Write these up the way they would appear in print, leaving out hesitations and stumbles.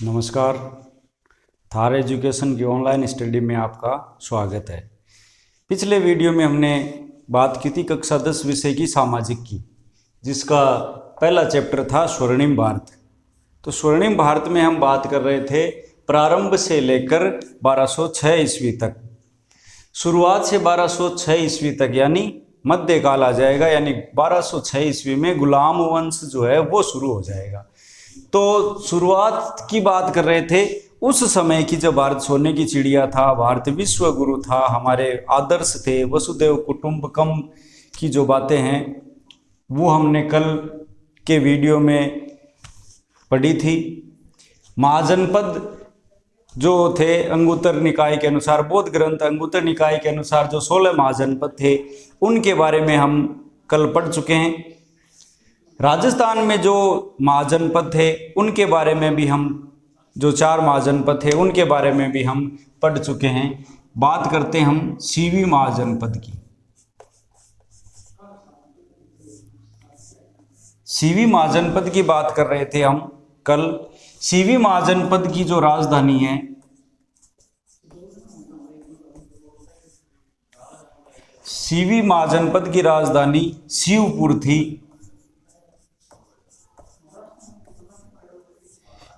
नमस्कार, थार एजुकेशन की online study में आपका स्वागत है। पिछले वीडियो में हमने बात की थी कक्षा 10 विषय की सामाजिक की, जिसका पहला चैप्टर था स्वर्णिम भारत। तो स्वर्णिम भारत में हम बात कर रहे थे प्रारंभ से लेकर 1206 ईस्वी तक। शुरुआत से 1206 ईस्वी तक यानी मध्यकाल आ जाएगा, यानी 1206 ईस्वी में गुलाम वंश जो है वो शुरू हो जाएगा। तो शुरुआत की बात कर रहे थे उस समय की, जब भारत सोने की चिड़िया था, भारत विश्व गुरु था, हमारे आदर्श थे, वसुदेव कुटुंबकम की जो बातें हैं वो हमने कल के वीडियो में पढ़ी थी। महाजनपद जो थे अंगुत्तर निकाय के अनुसार, बौद्ध ग्रंथ अंगुत्तर निकाय के अनुसार जो 16 महाजनपद थे उनके बारे में हम कल पढ़ चुके हैं। राजस्थान में जो महाजनपद थे उनके बारे में भी हम, जो 4 महाजनपद थे उनके बारे में भी हम पढ़ चुके हैं। बात करते हैं हम सीवी महाजनपद की। सीवी महाजनपद की बात कर रहे थे हम कल। सीवी महाजनपद की जो राजधानी है, सीवी महाजनपद की राजधानी शिवपुर थी।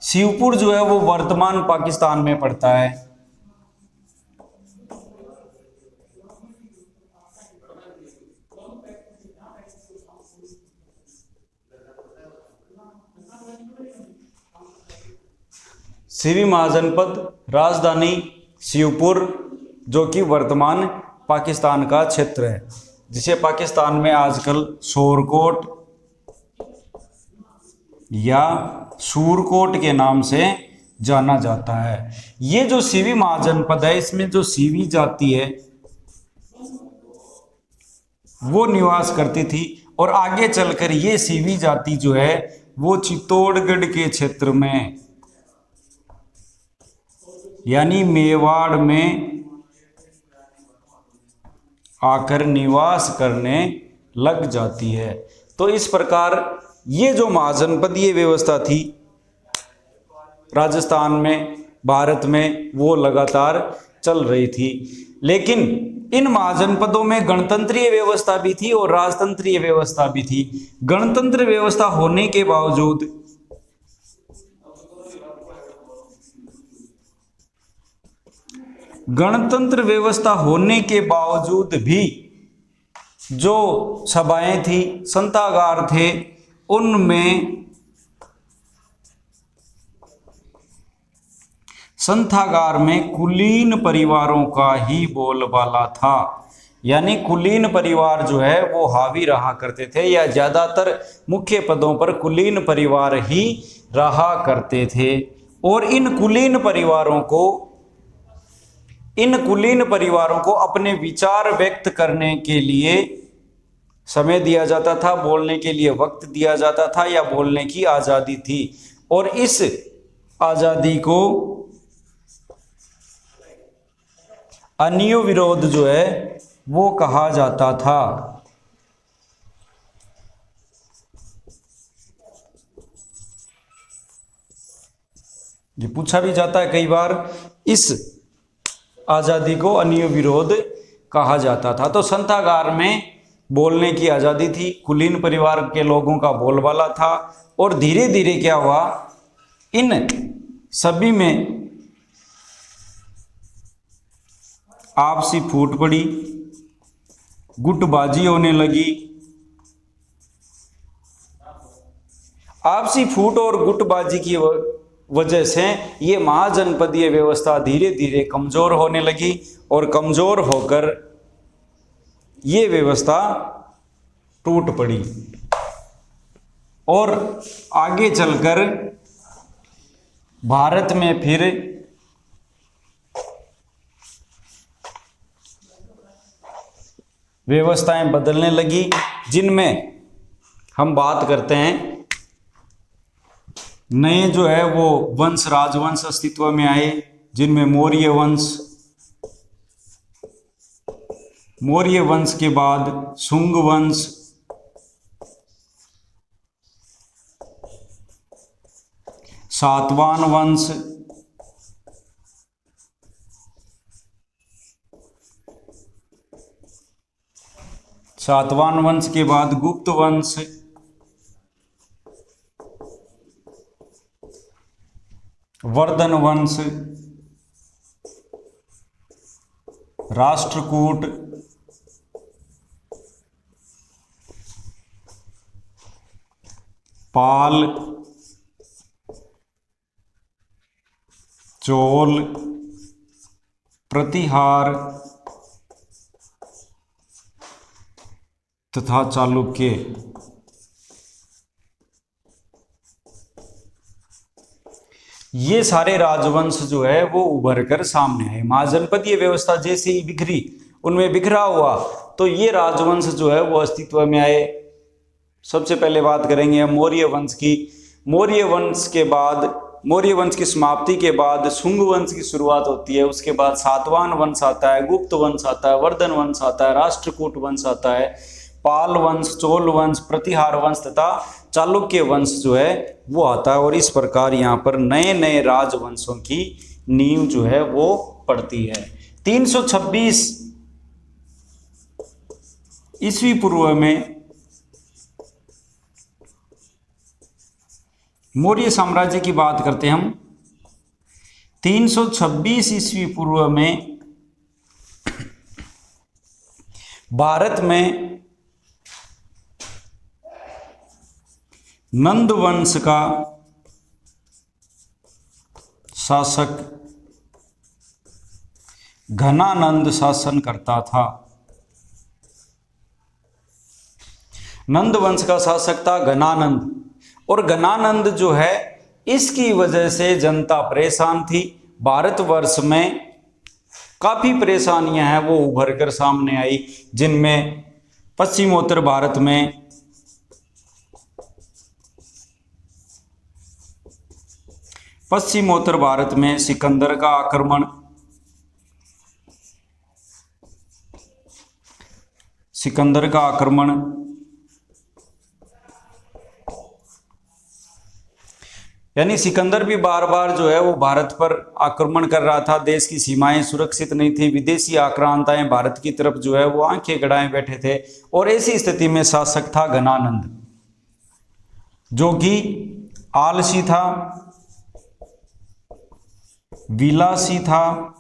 शिवपुर जो है वो वर्तमान पाकिस्तान में पड़ता है। सीवी महाजनपद, राजधानी शिवपुर, जो कि वर्तमान पाकिस्तान का क्षेत्र है, जिसे पाकिस्तान में आजकल शोरकोट या सूरकोट के नाम से जाना जाता है। ये जो सीवी महाजनपद है, इसमें जो सीवी जाति है वो निवास करती थी, और आगे चलकर ये सीवी जाति जो है वो चित्तौड़गढ़ के क्षेत्र में यानी मेवाड़ में आकर निवास करने लग जाती है। तो इस प्रकार ये जो महाजनपदीय व्यवस्था थी राजस्थान में, भारत में, वो लगातार चल रही थी। लेकिन इन महाजनपदों में गणतंत्रीय व्यवस्था भी थी और राजतंत्रीय व्यवस्था भी थी। गणतंत्र व्यवस्था होने के बावजूद भी जो सभाएं थी, संतागार थे, उनमें संथागार में कुलीन परिवारों का ही बोलबाला था। यानी कुलीन परिवार जो है वो हावी रहा करते थे, या ज्यादातर मुख्य पदों पर कुलीन परिवार ही रहा करते थे। और इन कुलीन परिवारों को अपने विचार व्यक्त करने के लिए समय दिया जाता था, बोलने के लिए वक्त दिया जाता था, या बोलने की आज़ादी थी। और इस आज़ादी को अन्य विरोध जो है वो कहा जाता था। ये पूछा भी जाता है कई बार, इस आज़ादी को अन्य विरोध कहा जाता था। तो संथागार में बोलने की आज़ादी थी, कुलीन परिवार के लोगों का बोलबाला था, और धीरे धीरे क्या हुआ, इन सभी में आपसी फूट पड़ी, गुटबाजी होने लगी। आपसी फूट और गुटबाजी की वजह से ये महाजनपदीय व्यवस्था धीरे धीरे कमजोर होने लगी, और कमजोर होकर ये व्यवस्था टूट पड़ी। और आगे चलकर भारत में फिर व्यवस्थाएं बदलने लगी, जिनमें हम बात करते हैं नए जो है वो वंश, राजवंश अस्तित्व में आए, जिनमें मौर्य वंश, मौर्य वंश के बाद शुंग वंश, सातवाहन वंश, सातवाहन वंश के बाद गुप्त वंश, वर्धन वंश, राष्ट्रकूट, पाल, चोल, प्रतिहार तथा चालुक्य। ये सारे राजवंश जो है वो उभर कर सामने आए। महाजनपदीय व्यवस्था जैसे ही बिखरी, उनमें बिखरा हुआ, तो ये राजवंश जो है वो अस्तित्व में आए। सबसे पहले बात करेंगे हम मौर्य वंश की। मौर्य वंश के बाद, मौर्य वंश की समाप्ति के बाद शुंग वंश की शुरुआत होती है। उसके बाद सातवाहन वंश आता है, गुप्त वंश आता है, वर्धन वंश आता है, राष्ट्रकूट वंश आता है, पाल वंश, चोल वंश, प्रतिहार वंश तथा चालुक्य वंश जो है वो आता है। और इस प्रकार यहाँ पर नए नए राजवंशों की नींव जो है वो पड़ती है। 326 ईस्वी पूर्व में मौर्य साम्राज्य की बात करते हैं हम। 326 ईस्वी पूर्व में भारत में नंद वंश का शासक घनानंद शासन करता था। नंद वंश का शासक था घनानंद, और घनानंद जो है इसकी वजह से जनता परेशान थी। भारतवर्ष में काफी परेशानियां हैं वो उभर कर सामने आई, जिनमें पश्चिमोत्तर भारत में सिकंदर का आक्रमण, यानी सिकंदर भी बार बार जो है वो भारत पर आक्रमण कर रहा था। देश की सीमाएं सुरक्षित नहीं थी, विदेशी आक्रांताएं भारत की तरफ जो है वो आंखें गड़ाए बैठे थे। और ऐसी स्थिति में शासक था घनानंद, जो कि आलसी था, विलासी था,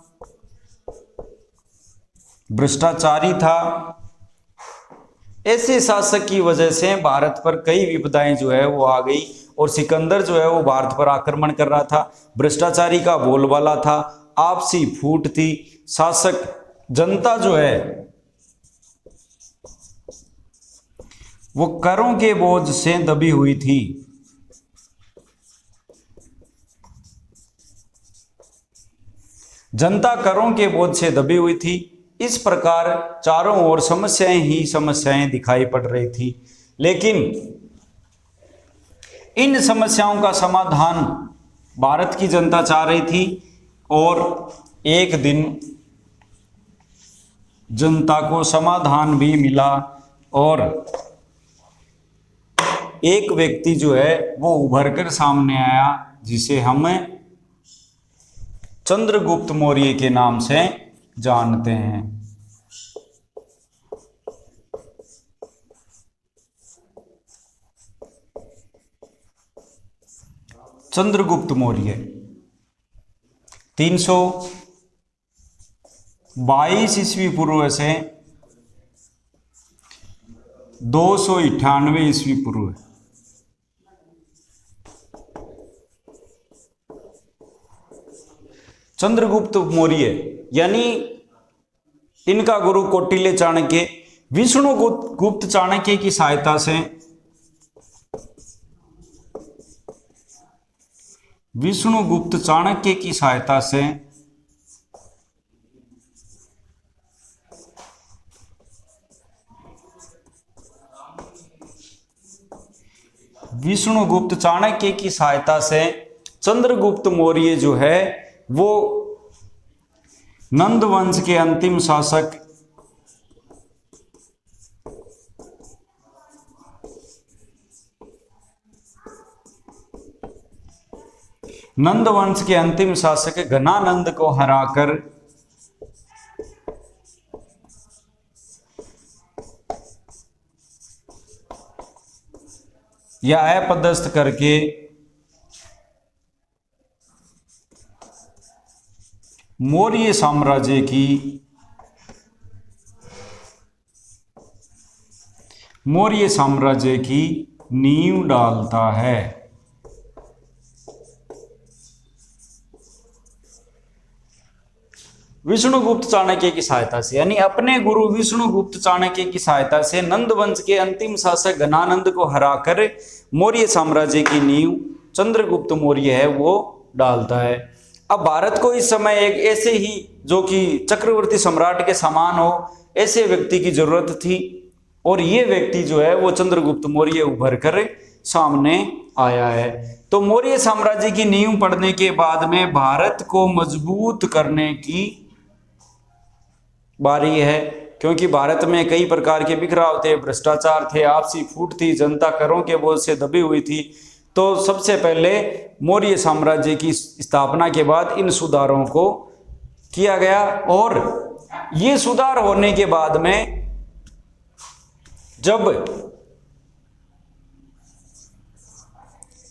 भ्रष्टाचारी था। ऐसे शासक की वजह से भारत पर कई विपदाएं जो है वो आ गई, और सिकंदर जो है वो भारत पर आक्रमण कर रहा था। भ्रष्टाचारी का बोलबाला था, आपसी फूट थी। शासक, जनता जो है वो करों के बोझ से दबी हुई थी। जनता करों के बोझ से दबी हुई थी। इस प्रकार चारों ओर समस्याएं ही समस्याएं दिखाई पड़ रही थी। लेकिन इन समस्याओं का समाधान भारत की जनता चाह रही थी, और एक दिन जनता को समाधान भी मिला, और एक व्यक्ति जो है वो उभर कर सामने आया, जिसे हम चंद्रगुप्त मौर्य के नाम से जानते हैं। चंद्रगुप्त मौर्य 322 ईस्वी पूर्व से 298 ईस्वी पूर्व। चंद्रगुप्त मौर्य यानी इनका गुरु कौटिल्य चाणक्य विष्णुगुप्त चाणक्य की सहायता से विष्णुगुप्त चाणक्य की सहायता से विष्णुगुप्त चाणक्य की सहायता से चंद्रगुप्त मौर्य जो है वो नंद वंश के अंतिम शासक नंद वंश के अंतिम शासक घनानंद को हराकर या अपदस्थ करके मौर्य साम्राज्य की नींव डालता है। विष्णुगुप्त चाणक्य की सहायता से, यानी अपने गुरु विष्णुगुप्त चाणक्य की सहायता से नंद वंश के अंतिम शासक घनानंद को हराकर मौर्य साम्राज्य की नींव चंद्रगुप्त मौर्य है वो डालता है। अब भारत को इस समय एक ऐसे ही जो कि चक्रवर्ती सम्राट के समान हो ऐसे व्यक्ति की जरूरत थी, और ये व्यक्ति जो है वो चंद्रगुप्त मौर्य उभर कर सामने आया है। तो मौर्य साम्राज्य की नींव पड़ने के बाद में भारत को मजबूत करने की बारी है, क्योंकि भारत में कई प्रकार के बिखराव थे, भ्रष्टाचार थे, आपसी फूट थी, जनता करों के बोझ से दबी हुई थी। तो सबसे पहले मौर्य साम्राज्य की स्थापना के बाद इन सुधारों को किया गया, और ये सुधार होने के बाद में जब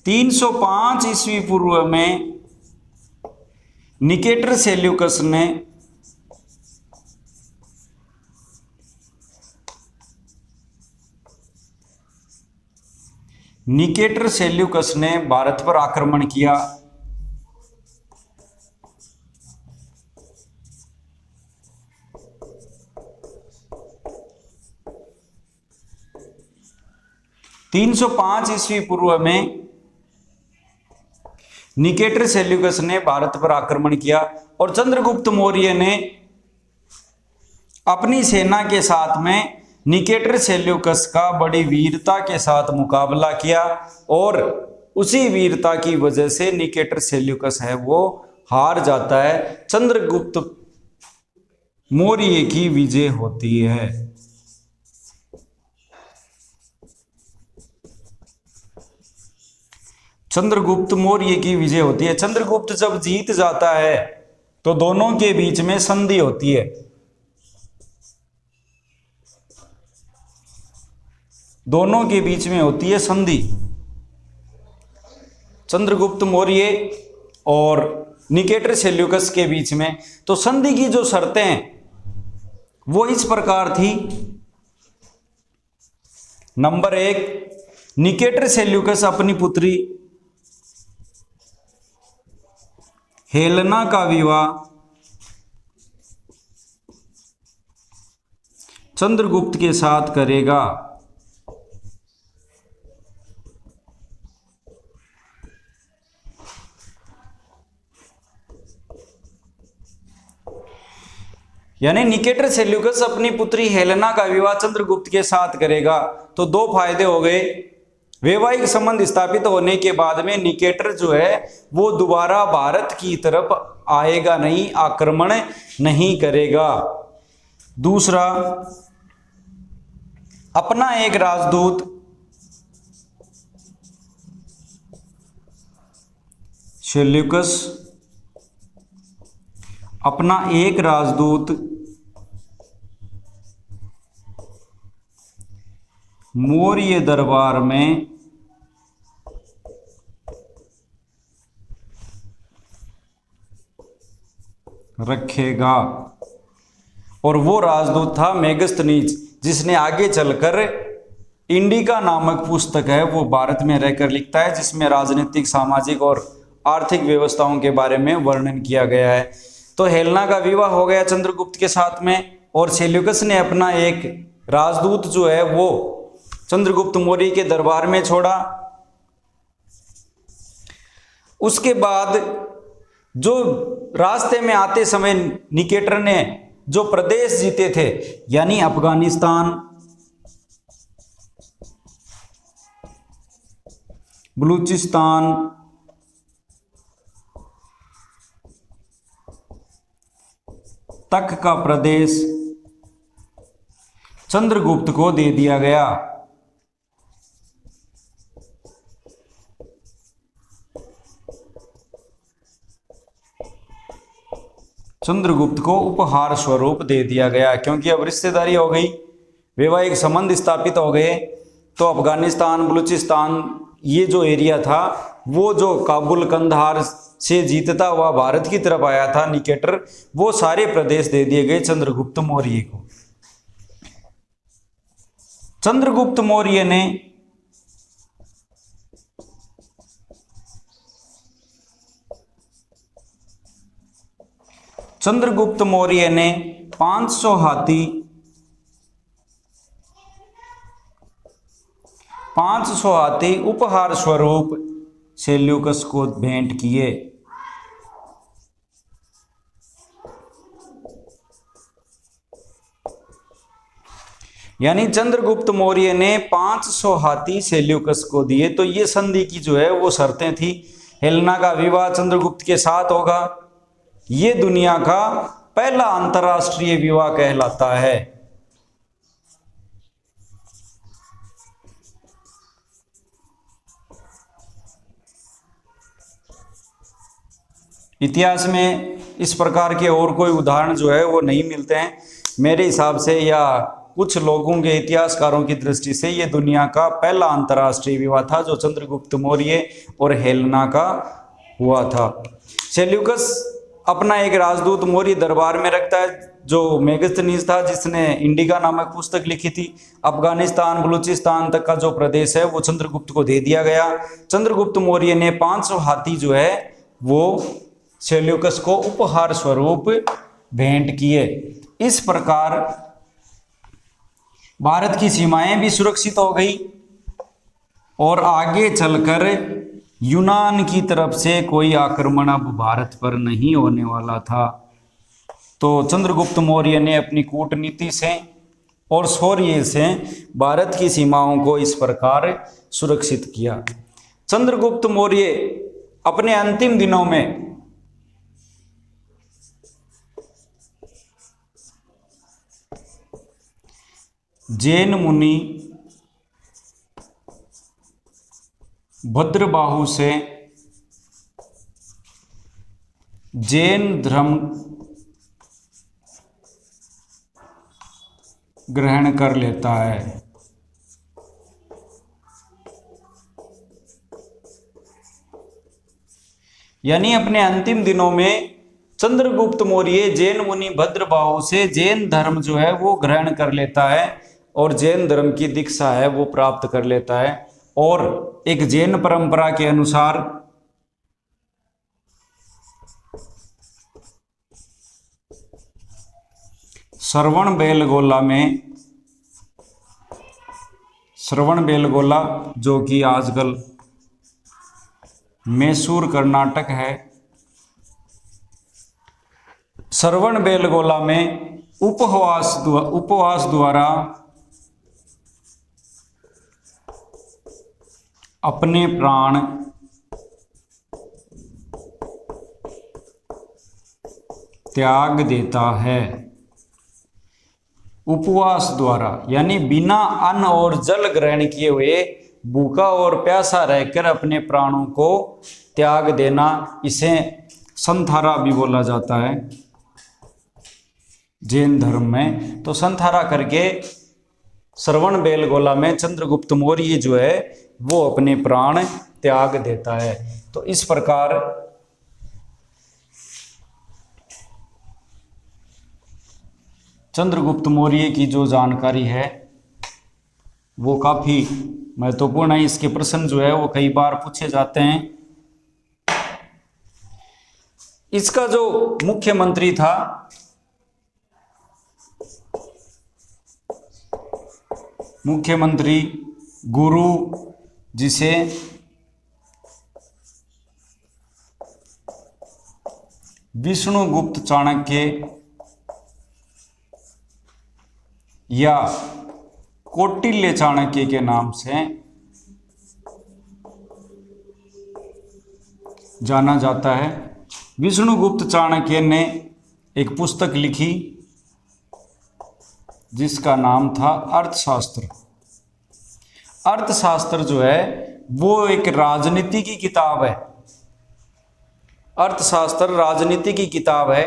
305 ईस्वी पूर्व में निकेटर सेल्यूकस ने भारत पर आक्रमण किया। ईस्वी पूर्व में निकेटर सेल्यूकस ने भारत पर आक्रमण किया, और चंद्रगुप्त मौर्य ने अपनी सेना के साथ में निकेटर सेल्यूकस का बड़ी वीरता के साथ मुकाबला किया, और उसी वीरता की वजह से निकेटर सेल्यूकस है वो हार जाता है। चंद्रगुप्त मौर्य की विजय होती है। चंद्रगुप्त मौर्य की विजय होती है। चंद्रगुप्त जब जीत जाता है तो दोनों के बीच में संधि होती है। दोनों के बीच में होती है संधि, चंद्रगुप्त मौर्य और निकेटर सेल्यूकस के बीच में। तो संधि की जो शर्तें हैं वो इस प्रकार थी। नंबर 1, निकेटर सेल्यूकस अपनी पुत्री हेलेना का विवाह चंद्रगुप्त के साथ करेगा। यानी निकेटर सेल्यूकस अपनी पुत्री हेलेना का विवाह चंद्रगुप्त के साथ करेगा। तो दो फायदे हो गए। वैवाहिक संबंध स्थापित होने के बाद में निकेटर जो है वो दोबारा भारत की तरफ आएगा नहीं, आक्रमण नहीं करेगा। दूसरा, अपना एक राजदूत सेल्यूकस अपना एक राजदूत मौर्य दरबार में रखेगा, और वो राजदूत था मेगस्थनीज, जिसने आगे चलकर इंडिका नामक पुस्तक है वो भारत में रहकर लिखता है, जिसमें राजनीतिक, सामाजिक और आर्थिक व्यवस्थाओं के बारे में वर्णन किया गया है। तो हेलेना का विवाह हो गया चंद्रगुप्त के साथ में, और सेल्यूकस ने अपना एक राजदूत जो है वो चंद्रगुप्त मौर्य के दरबार में छोड़ा। उसके बाद जो रास्ते में आते समय निकेटर ने जो प्रदेश जीते थे, यानी अफगानिस्तान, बलूचिस्तान, तक का प्रदेश चंद्रगुप्त को दे दिया गया। चंद्रगुप्त को उपहार स्वरूप दे दिया गया, क्योंकि अब रिश्तेदारी हो गई, वैवाहिक संबंध स्थापित हो गए। तो अफगानिस्तान, बलूचिस्तान, ये जो एरिया था वो जो काबुल कंधार से जीतता हुआ भारत की तरफ आया था निकेटर, वो सारे प्रदेश दे दिए गए चंद्रगुप्त मौर्य को। चंद्रगुप्त मौर्य ने चंद्रगुप्त मौर्य ने 500 हाथी उपहार स्वरूप सेल्यूकस को भेंट किए। यानी चंद्रगुप्त मौर्य ने 500 हाथी सेल्यूकस को दिए। तो ये संधि की जो है वो शर्तें थी। हेलेना का विवाह चंद्रगुप्त के साथ होगा। ये दुनिया का पहला अंतरराष्ट्रीय विवाह कहलाता है। इतिहास में इस प्रकार के और कोई उदाहरण जो है वो नहीं मिलते हैं मेरे हिसाब से, या कुछ लोगों के इतिहासकारों की दृष्टि से ये दुनिया का पहला अंतरराष्ट्रीय विवाह था जो चंद्रगुप्त मौर्य और हेलेना का हुआ था। सेल्यूकस अपना एक राजदूत मौर्य दरबार में रखता है जो मेगस्थनीज था, जिसने इंडिका नामक पुस्तक लिखी थी। अफगानिस्तान, बलूचिस्तान तक का जो प्रदेश है वो चंद्रगुप्त को दे दिया गया। चंद्रगुप्त मौर्य ने 500 हाथी जो है वो सेल्यूकस को उपहार स्वरूप भेंट किए। इस प्रकार भारत की सीमाएं भी सुरक्षित हो गई और आगे चलकर यूनान की तरफ से कोई आक्रमण अब भारत पर नहीं होने वाला था। तो चंद्रगुप्त मौर्य ने अपनी कूटनीति से और शौर्य से भारत की सीमाओं को इस प्रकार सुरक्षित किया। चंद्रगुप्त मौर्य अपने अंतिम दिनों में जैन मुनि भद्रबाहु से जैन धर्म ग्रहण कर लेता है। यानी अपने अंतिम दिनों में चंद्रगुप्त मौर्य जैन मुनि भद्रबाहु से जैन धर्म जो है वो ग्रहण कर लेता है और जैन धर्म की दीक्षा है वो प्राप्त कर लेता है। और एक जैन परंपरा के अनुसार श्रवण बेलगोला जो कि आजकल मैसूर कर्नाटक है, श्रवण बेलगोला में उपवास द्वारा अपने प्राण त्याग देता है। उपवास द्वारा यानी बिना अन्न और जल ग्रहण किए हुए भूखा और प्यासा रहकर अपने प्राणों को त्याग देना, इसे संथारा भी बोला जाता है जैन धर्म में। तो संथारा करके श्रवण बेलगोला में चंद्रगुप्त मौर्य जो है वो अपने प्राण त्याग देता है। तो इस प्रकार चंद्रगुप्त मौर्य की जो जानकारी है वो काफ़ी महत्वपूर्ण है। इसके प्रश्न जो है वो कई बार पूछे जाते हैं। इसका जो मुख्यमंत्री था गुरु, जिसे विष्णुगुप्त चाणक्य या कौटिल्य चाणक्य के नाम से जाना जाता है। विष्णुगुप्त चाणक्य ने एक पुस्तक लिखी जिसका नाम था अर्थशास्त्र। अर्थशास्त्र जो है वो एक राजनीति की किताब है। अर्थशास्त्र राजनीति की किताब है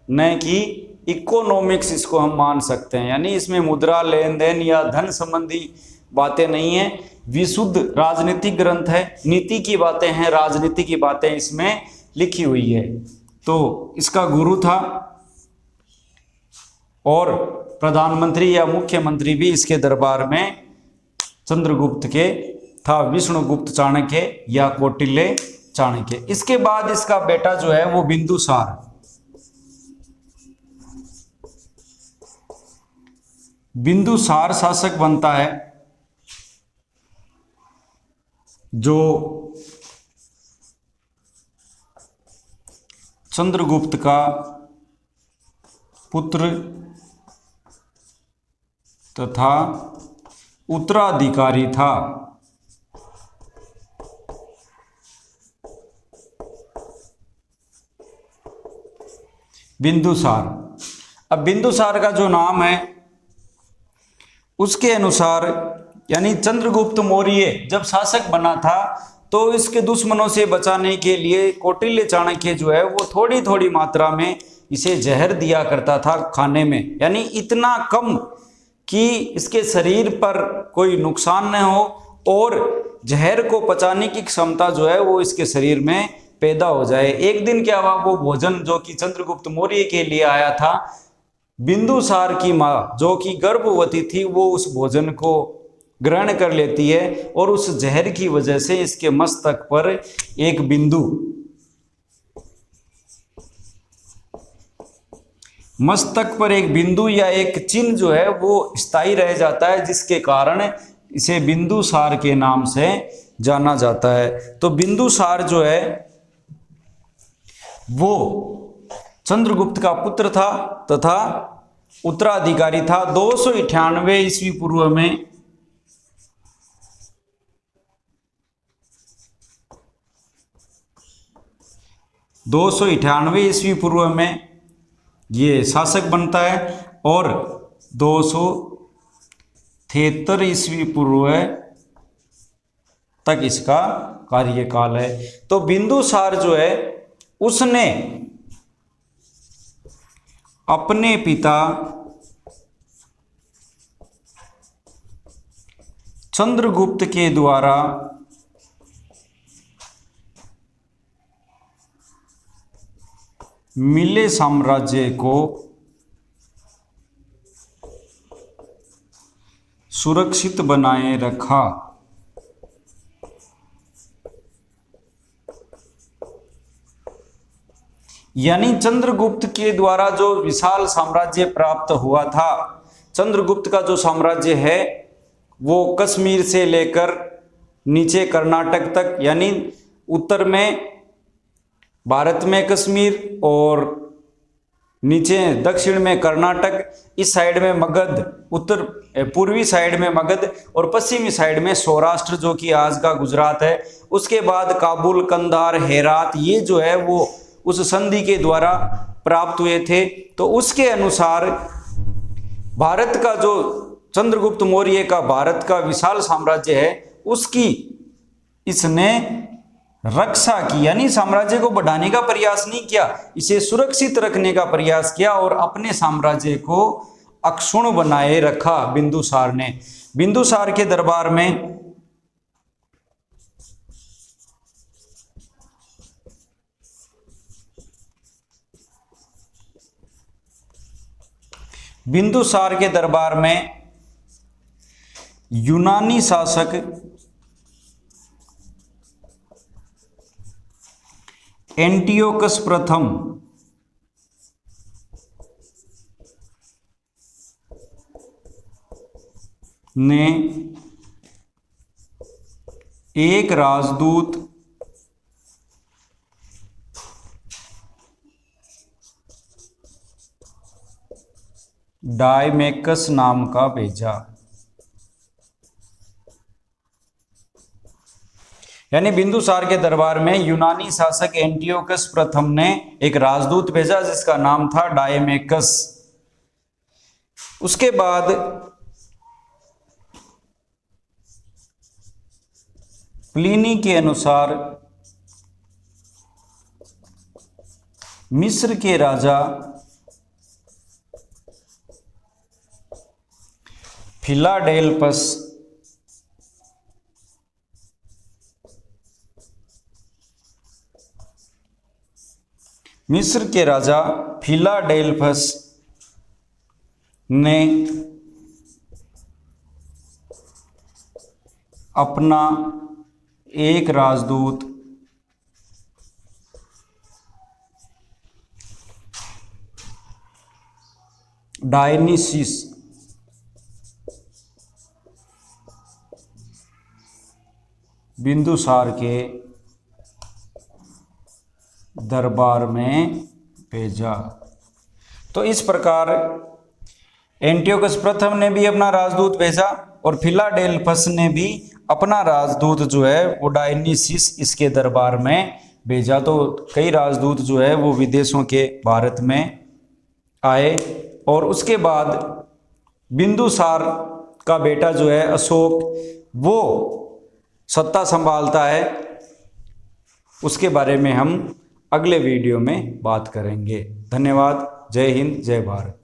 न कि इकोनॉमिक्स इसको हम मान सकते हैं, यानी इसमें मुद्रा लेन देन या धन संबंधी बातें नहीं है, विशुद्ध राजनीतिक ग्रंथ है, नीति की बातें हैं, राजनीति की बातें इसमें लिखी हुई है। तो इसका गुरु था और प्रधानमंत्री या मुख्यमंत्री भी इसके दरबार में चंद्रगुप्त के था, विष्णुगुप्त चाणक्य या कौटिल्य चाणक्य। इसके बाद इसका बेटा जो है वो बिंदुसार, बिंदुसार शासक बनता है, जो चंद्रगुप्त का पुत्र तथा उत्तराधिकारी था। बिंदुसार, अब बिंदुसार का जो नाम है उसके अनुसार, यानी चंद्रगुप्त मौर्य जब शासक बना था तो इसके दुश्मनों से बचाने के लिए कौटिल्य चाणक्य जो है वो थोड़ी थोड़ी मात्रा में इसे जहर दिया करता था खाने में, यानी इतना कम कि इसके शरीर पर कोई नुकसान न हो और जहर को पचाने की क्षमता जो है वो इसके शरीर में पैदा हो जाए। एक दिन क्या हुआ, वो भोजन जो कि चंद्रगुप्त मौर्य के लिए आया था, बिंदुसार की माँ जो कि गर्भवती थी वो उस भोजन को ग्रहण कर लेती है और उस जहर की वजह से इसके मस्तक पर एक बिंदु, मस्तक पर एक बिंदु या एक चिन्ह जो है वो स्थायी रह जाता है, जिसके कारण इसे बिंदुसार के नाम से जाना जाता है। तो बिंदुसार जो है वो चंद्रगुप्त का पुत्र था तथा उत्तराधिकारी था। 298 ईस्वी पूर्व में ईस्वी पूर्व में ये शासक बनता है और 273 ईस्वी पूर्व तक इसका कार्यकाल है। तो बिंदुसार जो है उसने अपने पिता चंद्रगुप्त के द्वारा मिले साम्राज्य को सुरक्षित बनाए रखा। यानी चंद्रगुप्त के द्वारा जो विशाल साम्राज्य प्राप्त हुआ था, चंद्रगुप्त का जो साम्राज्य है वो कश्मीर से लेकर नीचे कर्नाटक तक, यानी उत्तर में भारत में कश्मीर और नीचे दक्षिण में कर्नाटक, इस साइड में मगध, उत्तर पूर्वी साइड में मगध और पश्चिमी साइड में सौराष्ट्र जो कि आज का गुजरात है। उसके बाद काबुल, कंधार, हेरात, ये जो है वो उस संधि के द्वारा प्राप्त हुए थे। तो उसके अनुसार भारत का जो चंद्रगुप्त मौर्य का भारत का विशाल साम्राज्य है उसकी इसने रक्षा की, यानी साम्राज्य को बढ़ाने का प्रयास नहीं किया, इसे सुरक्षित रखने का प्रयास किया और अपने साम्राज्य को अक्षुण्ण बनाए रखा बिंदुसार ने। बिंदुसार के दरबार में यूनानी शासक एंटियोकस प्रथम ने एक राजदूत डायमेकस नाम का भेजा। यानी बिंदुसार के दरबार में यूनानी शासक एंटियोकस प्रथम ने एक राजदूत भेजा जिसका नाम था डायमेकस। उसके बाद प्लिनी के अनुसार मिस्र के राजा फिलाडेल्फस मिस्र के राजा फिलाडेल्फस ने अपना एक राजदूत डायनीसिस बिंदुसार के दरबार में भेजा। तो इस प्रकार एंटियोकस प्रथम ने भी अपना राजदूत भेजा और फिलाडेल्फस ने भी अपना राजदूत जो है वो डायनीसिस इसके दरबार में भेजा। तो कई राजदूत जो है वो विदेशों के भारत में आए और उसके बाद बिंदुसार का बेटा जो है अशोक वो सत्ता संभालता है। उसके बारे में हम अगले वीडियो में बात करेंगे। धन्यवाद। जय हिंद, जय भारत।